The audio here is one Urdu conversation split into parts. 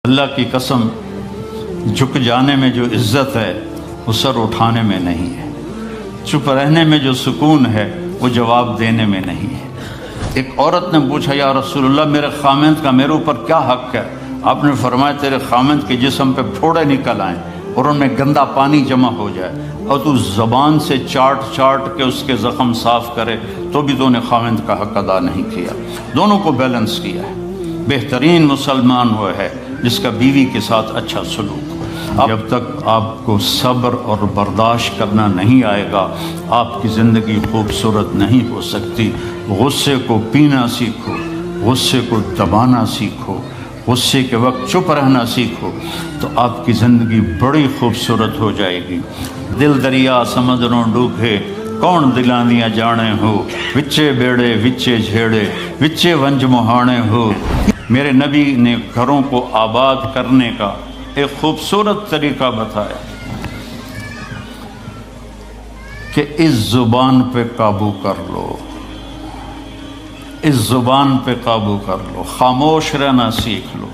اللہ کی قسم، جھک جانے میں جو عزت ہے وہ سر اٹھانے میں نہیں ہے، چپ رہنے میں جو سکون ہے وہ جواب دینے میں نہیں ہے۔ ایک عورت نے پوچھا یا رسول اللہ میرے خامند کا میرے اوپر کیا حق ہے؟ آپ نے فرمایا تیرے خامند کے جسم پہ پھوڑے نکل آئیں اور ان میں گندا پانی جمع ہو جائے اور تو زبان سے چاٹ چاٹ کے اس کے زخم صاف کرے تو بھی تو نے خامند کا حق ادا نہیں کیا۔ دونوں کو بیلنس کیا ہے۔ بہترین مسلمان وہ ہے جس کا بیوی کے ساتھ اچھا سلوک ہو۔ جب تک آپ کو صبر اور برداشت کرنا نہیں آئے گا آپ کی زندگی خوبصورت نہیں ہو سکتی۔ غصے کو پینا سیکھو، غصے کو دبانا سیکھو، غصے کے وقت چپ رہنا سیکھو تو آپ کی زندگی بڑی خوبصورت ہو جائے گی۔ دل دریا سمندروں ڈوبے کون دلاندیاں جانے ہو، وچے بیڑے وچے جھیڑے وچے ونج مہانے ہو۔ میرے نبی نے گھروں کو آباد کرنے کا ایک خوبصورت طریقہ بتایا کہ اس زبان پہ قابو کر لو، اس زبان پہ قابو کر لو، خاموش رہنا سیکھ لو۔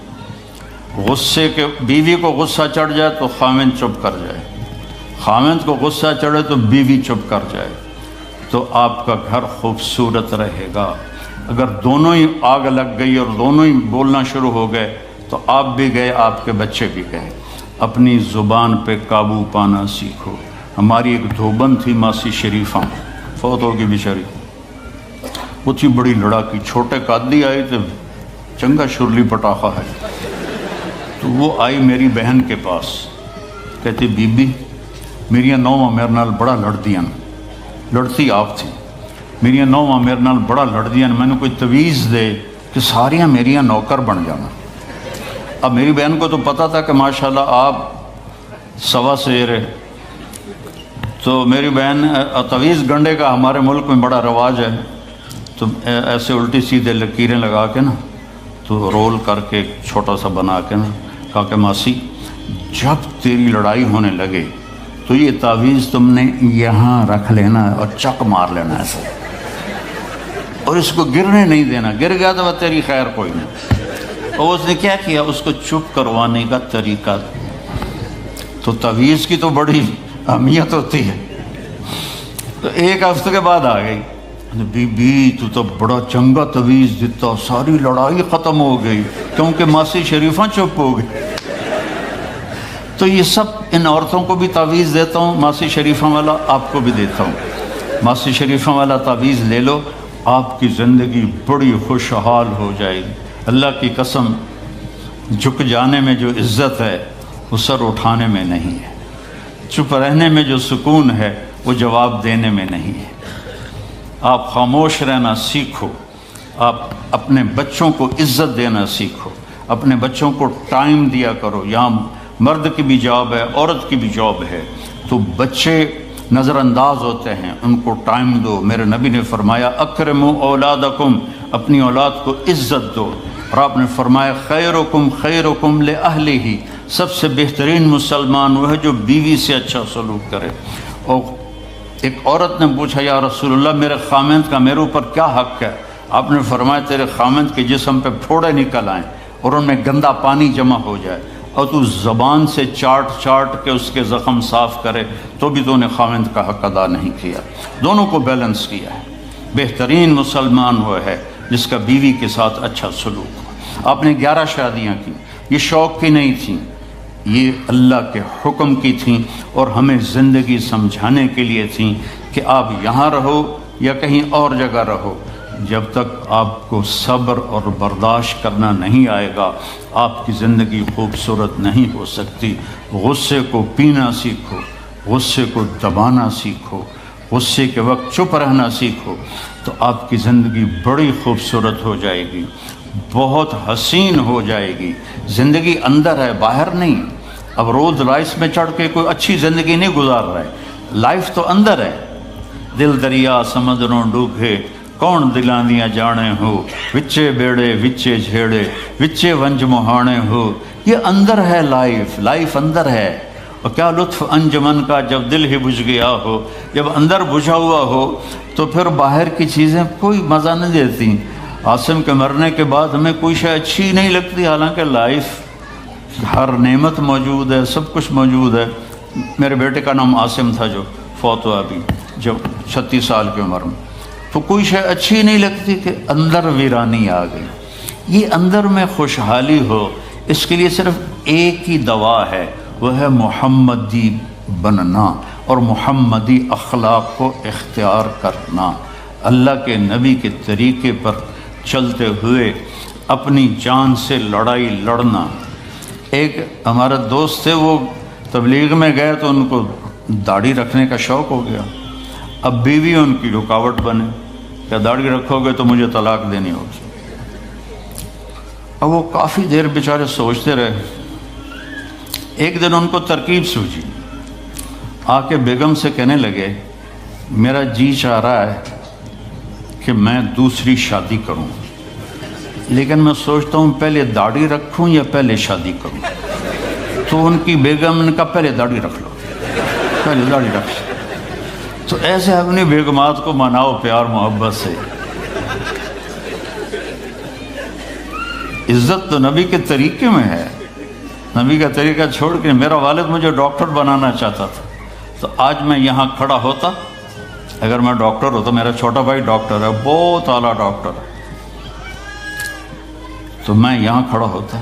غصے کے بیوی کو غصہ چڑھ جائے تو خامند چپ کر جائے، خامند کو غصہ چڑھے تو بیوی چپ کر جائے تو آپ کا گھر خوبصورت رہے گا۔ اگر دونوں ہی آگ لگ گئی اور دونوں ہی بولنا شروع ہو گئے تو آپ بھی گئے، آپ کے بچے بھی گئے۔ اپنی زبان پہ قابو پانا سیکھو۔ ہماری ایک دھوبن تھی ماسی شریفہ، فوت ہوگی بیچاری، وہ تھی بڑی لڑاکی، چھوٹے قادی آئے تھے، چنگا شرلی پٹاخہ ہے، تو وہ آئی میری بہن کے پاس، کہتی بی بی میریاں نوواں میرے نال بڑا لڑدیاں، لڑتی آپ تھی، میریاں نوواں میرے نال بڑا لڑدیاں، میں نے کوئی تویز دے کہ ساریاں میریاں نوکر بن جانا۔ اب میری بہن کو تو پتہ تھا کہ ماشاءاللہ آپ سوا سیر ہے، تو میری بہن تویز گنڈے کا ہمارے ملک میں بڑا رواج ہے، تو ایسے الٹی سیدھے لکیریں لگا کے نا تو رول کر کے چھوٹا سا بنا کے نا کہا کہ ماسی جب تیری لڑائی ہونے لگے تو یہ تعویذ تم نے یہاں رکھ لینا اور چک مار لینا ایسے، اور اس کو گرنے نہیں دینا، گر گیا تو وہ تیری خیر کوئی نہیں۔ اور اس نے کیا کیا، اس کو چپ کروانے کا طریقہ، تو تعویذ کی تو بڑی اہمیت ہوتی ہے۔ تو ایک ہفتے کے بعد آ گئی، بی بی تو بڑا چنگا تعویذ دیتا، ساری لڑائی ختم ہو گئی کیونکہ ماسی شریفہ چپ ہو گئی۔ تو یہ سب ان عورتوں کو بھی تعویذ دیتا ہوں، ماسی شریفہ والا آپ کو بھی دیتا ہوں۔ ماسی شریفہ والا تعویذ لے لو، آپ کی زندگی بڑی خوشحال ہو جائے گی۔ اللہ کی قسم، جھک جانے میں جو عزت ہے وہ سر اٹھانے میں نہیں ہے، چپ رہنے میں جو سکون ہے وہ جواب دینے میں نہیں ہے۔ آپ خاموش رہنا سیکھو، آپ اپنے بچوں کو عزت دینا سیکھو، اپنے بچوں کو ٹائم دیا کرو۔ یہاں مرد کی بھی جاب ہے، عورت کی بھی جاب ہے، تو بچے نظر انداز ہوتے ہیں، ان کو ٹائم دو۔ میرے نبی نے فرمایا اکرموا اولادکم، اپنی اولاد کو عزت دو، اور آپ نے فرمایا خیرکم خیرکم لأہلہ، سب سے بہترین مسلمان وہ ہے جو بیوی سے اچھا سلوک کرے۔ اور ایک عورت نے پوچھا یا رسول اللہ میرے خامند کا میرے اوپر کیا حق ہے؟ آپ نے فرمایا تیرے خامند کے جسم پہ پھوڑے نکل آئیں اور ان میں گندا پانی جمع ہو جائے اور تو زبان سے چاٹ چاٹ کے اس کے زخم صاف کرے تو بھی تو نے خامند کا حق ادا نہیں کیا۔ دونوں کو بیلنس کیا ہے۔ بہترین مسلمان وہ ہے جس کا بیوی کے ساتھ اچھا سلوک ہو۔ آپ نے 11 شادیاں کی، یہ شوق کی نہیں تھیں، یہ اللہ کے حکم کی تھیں اور ہمیں زندگی سمجھانے کے لیے تھیں کہ آپ یہاں رہو یا کہیں اور جگہ رہو، جب تک آپ کو صبر اور برداشت کرنا نہیں آئے گا آپ کی زندگی خوبصورت نہیں ہو سکتی۔ غصے کو پینا سیکھو، غصے کو دبانا سیکھو، غصے کے وقت چپ رہنا سیکھو تو آپ کی زندگی بڑی خوبصورت ہو جائے گی، بہت حسین ہو جائے گی۔ زندگی اندر ہے، باہر نہیں۔ اب روز رائس میں چڑھ کے کوئی اچھی زندگی نہیں گزار رہا ہے، لائف تو اندر ہے۔ دل دریا سمندروں ڈوبے کون دلاندیاں جانے ہو، وچے بیڑے وچے جھیڑے وچے ونج مہانے ہو۔ یہ اندر ہے، لائف اندر ہے۔ اور کیا لطف انجمن کا جب دل ہی بجھ گیا ہو، جب اندر بجھا ہوا ہو تو پھر باہر کی چیزیں کوئی مزہ نہیں دیتی۔ عاصم کے مرنے کے بعد ہمیں کوئی شے اچھی نہیں لگتی، حالانکہ لائف ہر نعمت موجود ہے، سب کچھ موجود ہے۔ میرے بیٹے کا نام عاصم تھا جو فوت ہوا ابھی جب 36 سال کی عمر میں، تو کوئی شے اچھی نہیں لگتی کہ اندر ویرانی آ گئی۔ یہ اندر میں خوشحالی ہو، اس کے لیے صرف ایک ہی دوا ہے، وہ ہے محمدی بننا اور محمدی اخلاق کو اختیار کرنا، اللہ کے نبی کے طریقے پر چلتے ہوئے اپنی جان سے لڑائی لڑنا۔ ایک ہمارا دوست تھے، وہ تبلیغ میں گئے تو ان کو داڑھی رکھنے کا شوق ہو گیا، اب بیوی ان کی رکاوٹ بنے کہ داڑھی رکھو گے تو مجھے طلاق دینی ہوگی۔ اب وہ کافی دیر بیچارے سوچتے رہے، ایک دن ان کو ترکیب سوچی، آ کے بیگم سے کہنے لگے میرا جی چاہ رہا ہے کہ میں دوسری شادی کروں، لیکن میں سوچتا ہوں پہلے داڑھی رکھوں یا پہلے شادی کروں۔ تو ان کی بیگم نے کہا پہلے داڑھی رکھ لو، پہلے داڑھی رکھ لو۔ تو ایسے اپنی بیگمات کو مناؤ پیار محبت سے۔ عزت تو نبی کے طریقے میں ہے، نبی کا طریقہ چھوڑ کے میرا والد مجھے ڈاکٹر بنانا چاہتا تھا، تو آج میں یہاں کھڑا ہوتا، اگر میں ڈاکٹر ہوتا، میرا چھوٹا بھائی ڈاکٹر ہے، بہت اعلیٰ ڈاکٹر ہے، تو میں یہاں کھڑا ہوتا